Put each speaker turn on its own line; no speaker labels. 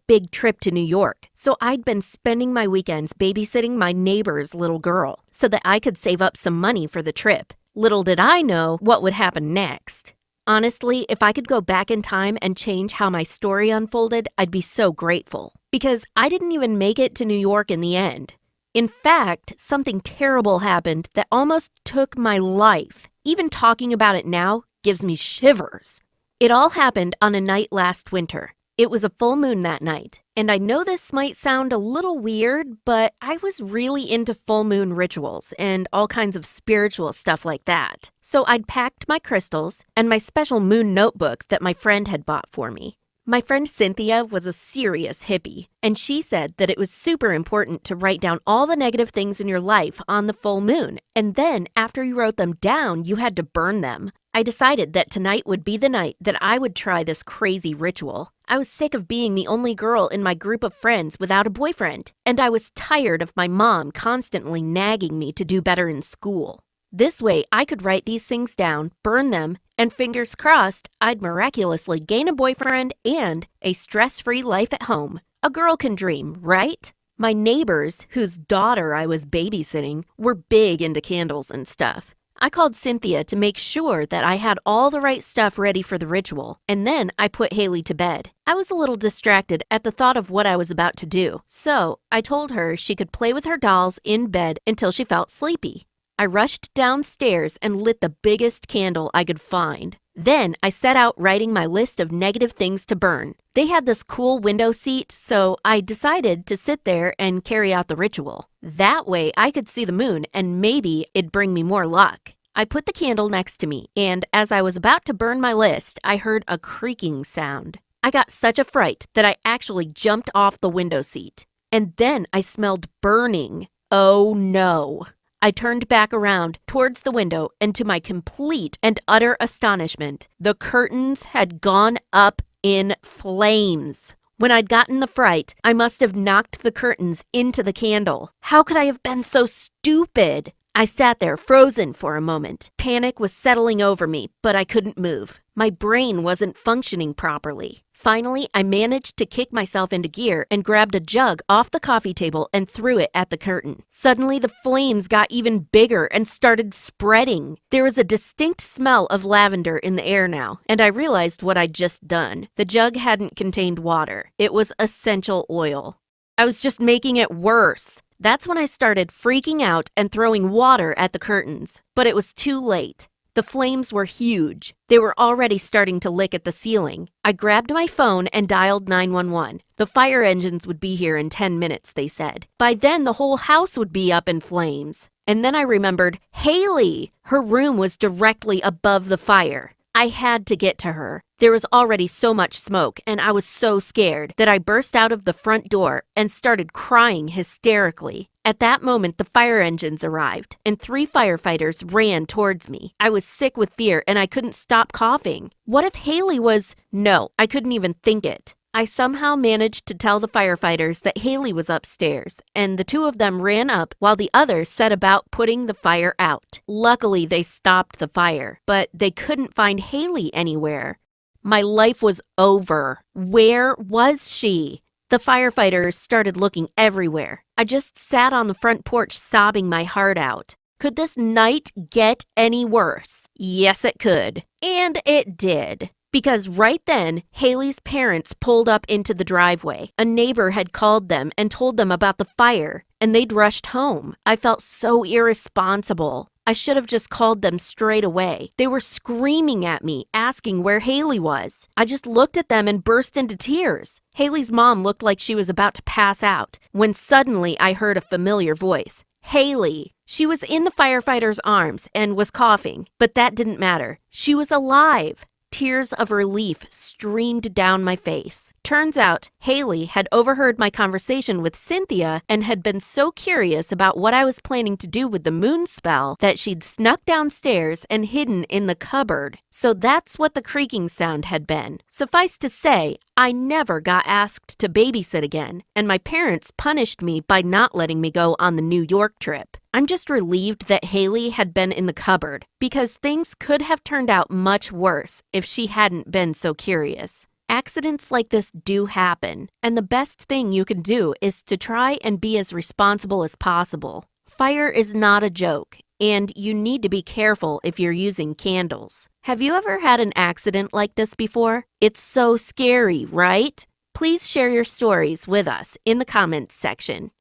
big trip to New York, so I'd been spending my weekends babysitting my neighbor's little girl so that I could save up some money for the trip. Little did I know what would happen next. Honestly, if I could go back in time and change how my story unfolded, I'd be so grateful. Because I didn't even make it to New York in the end. In fact, something terrible happened that almost took my life. Even talking about it now gives me shivers. It all happened on a night last winter. It was a full moon that night, and I know this might sound a little weird, but I was really into full moon rituals and all kinds of spiritual stuff like that. So I'd packed my crystals and my special moon notebook that my friend had bought for me. My friend Cynthia was a serious hippie, and she said that it was super important to write down all the negative things in your life on the full moon, and then after you wrote them down, you had to burn them. I decided that tonight would be the night that I would try this crazy ritual. I was sick of being the only girl in my group of friends without a boyfriend, and I was tired of my mom constantly nagging me to do better in school. This way, I could write these things down, burn them, and fingers crossed, I'd miraculously gain a boyfriend and a stress-free life at home. A girl can dream, right? My neighbors, whose daughter I was babysitting, were big into candles and stuff. I called Cynthia to make sure that I had all the right stuff ready for the ritual, and then I put Haley to bed. I was a little distracted at the thought of what I was about to do, so I told her she could play with her dolls in bed until she felt sleepy. I rushed downstairs and lit the biggest candle I could find. Then I set out writing my list of negative things to burn. They had this cool window seat, so I decided to sit there and carry out the ritual. That way I could see the moon and maybe it'd bring me more luck. I put the candle next to me, and as I was about to burn my list, I heard a creaking sound. I got such a fright that I actually jumped off the window seat. And then I smelled burning. Oh no! I turned back around towards the window, and to my complete and utter astonishment, the curtains had gone up in flames. When I'd gotten the fright, I must have knocked the curtains into the candle. How could I have been so stupid? I sat there frozen for a moment. Panic was settling over me, but I couldn't move. My brain wasn't functioning properly. Finally, I managed to kick myself into gear and grabbed a jug off the coffee table and threw it at the curtain. Suddenly, the flames got even bigger and started spreading. There was a distinct smell of lavender in the air now, and I realized what I'd just done. The jug hadn't contained water. It was essential oil. I was just making it worse. That's when I started freaking out and throwing water at the curtains. But it was too late. The flames were huge. They were already starting to lick at the ceiling. I grabbed my phone and dialed 911. The fire engines would be here in 10 minutes, they said. By then, the whole house would be up in flames. And then I remembered Haley. Her room was directly above the fire. I had to get to her. There was already so much smoke, and I was so scared that I burst out of the front door and started crying hysterically. At that moment, the fire engines arrived, and 3 firefighters ran towards me. I was sick with fear, and I couldn't stop coughing. What if Haley was... No, I couldn't even think it. I somehow managed to tell the firefighters that Haley was upstairs, and the 2 of them ran up while the others set about putting the fire out. Luckily, they stopped the fire, but they couldn't find Haley anywhere. My life was over. Where was she? The firefighters started looking everywhere. I just sat on the front porch sobbing my heart out. Could this night get any worse? Yes, it could. And it did. Because right then, Haley's parents pulled up into the driveway. A neighbor had called them and told them about the fire, and they'd rushed home. I felt so irresponsible. I should have just called them straight away. They were screaming at me, asking where Haley was. I just looked at them and burst into tears. Haley's mom looked like she was about to pass out, when suddenly I heard a familiar voice. Haley. She was in the firefighter's arms and was coughing, but that didn't matter. She was alive. Tears of relief streamed down my face. Turns out, Haley had overheard my conversation with Cynthia and had been so curious about what I was planning to do with the moon spell that she'd snuck downstairs and hidden in the cupboard. So that's what the creaking sound had been. Suffice to say, I never got asked to babysit again, and my parents punished me by not letting me go on the New York trip. I'm just relieved that Haley had been in the cupboard, because things could have turned out much worse if she hadn't been so curious. Accidents like this do happen, and the best thing you can do is to try and be as responsible as possible. Fire is not a joke, and you need to be careful if you're using candles. Have you ever had an accident like this before? It's so scary, right? Please share your stories with us in the comments section.